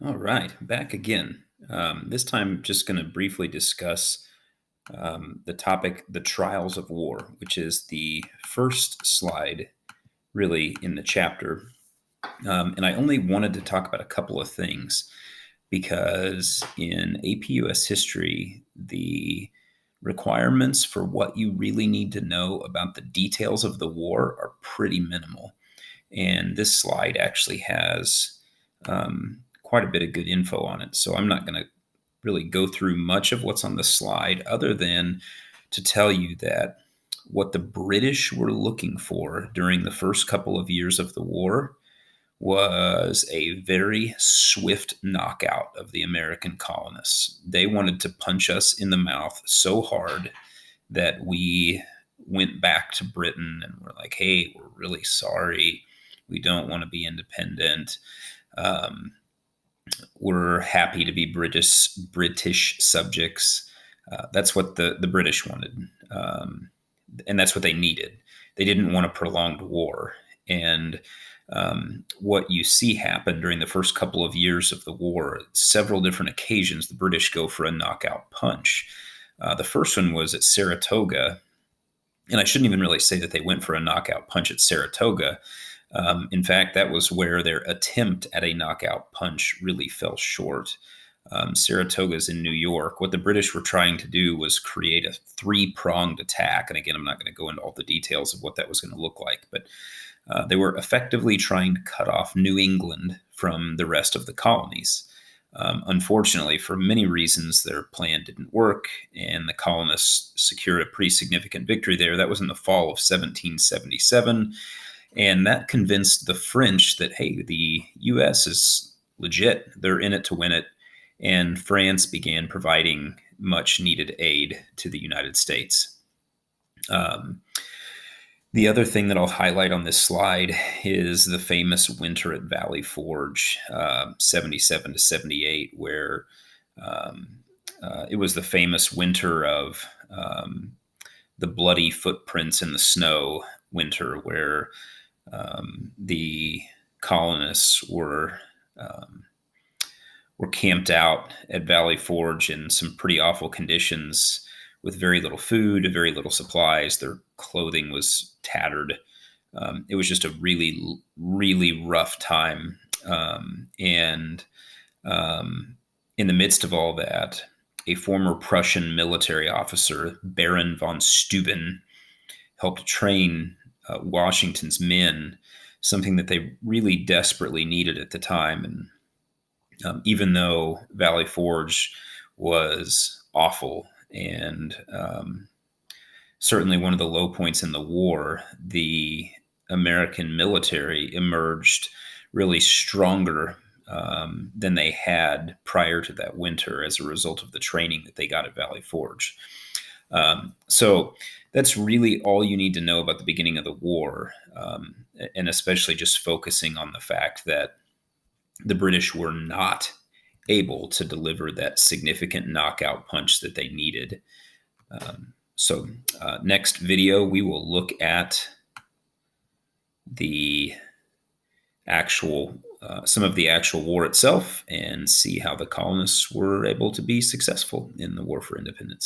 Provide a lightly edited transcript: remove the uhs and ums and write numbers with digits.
All right, back again. This time, just going to briefly discuss the topic, the trials of war, which is the first slide really in the chapter. And I only wanted to talk about a couple of things because in AP US history, the requirements for what you really need to know about the details of the war are pretty minimal. And this slide actually has quite a bit of good info on it. So I'm not going to really go through much of what's on the slide other than to tell you that what the British were looking for during the first couple of years of the war was a very swift knockout of the American colonists. They wanted to punch us in the mouth so hard that we went back to Britain and were like, hey, we're really sorry. We don't want to be independent. Um, we're happy to be British subjects. That's what the British wanted, and that's what they needed. They didn't want a prolonged war. And what you see happen during the first couple of years of the war, several different occasions, the British go for a knockout punch. The first one was at Saratoga, and I shouldn't even really say that they went for a knockout punch at Saratoga. In fact, that was where their attempt at a knockout punch really fell short. Saratoga's in New York. What the British were trying to do was create a three-pronged attack. And again, I'm not going to go into all the details of what that was going to look like, but they were effectively trying to cut off New England from the rest of the colonies. Unfortunately, for many reasons, their plan didn't work, and the colonists secured a pretty significant victory there. That was in the fall of 1777. And that convinced the French that, hey, the US is legit. They're in it to win it. And France began providing much needed aid to the United States. Um, the other thing that I'll highlight on this slide is the famous winter at Valley Forge, 77 to 78, where um, it was the famous winter of the bloody footprints in the snow winter, where the colonists were camped out at Valley Forge in some pretty awful conditions with very little food, very little supplies. Their clothing was tattered. It was just a really, really rough time. And in the midst of all that, a former Prussian military officer, Baron von Steuben, helped train Washington's men, something that they really desperately needed at the time. And even though Valley Forge was awful and certainly one of the low points in the war, the American military emerged really stronger than they had prior to that winter as a result of the training that they got at Valley Forge. So that's really all you need to know about the beginning of the war, and especially just focusing on the fact that the British were not able to deliver that significant knockout punch that they needed. So next video, we will look at the actual some of the actual war itself and see how the colonists were able to be successful in the war for independence.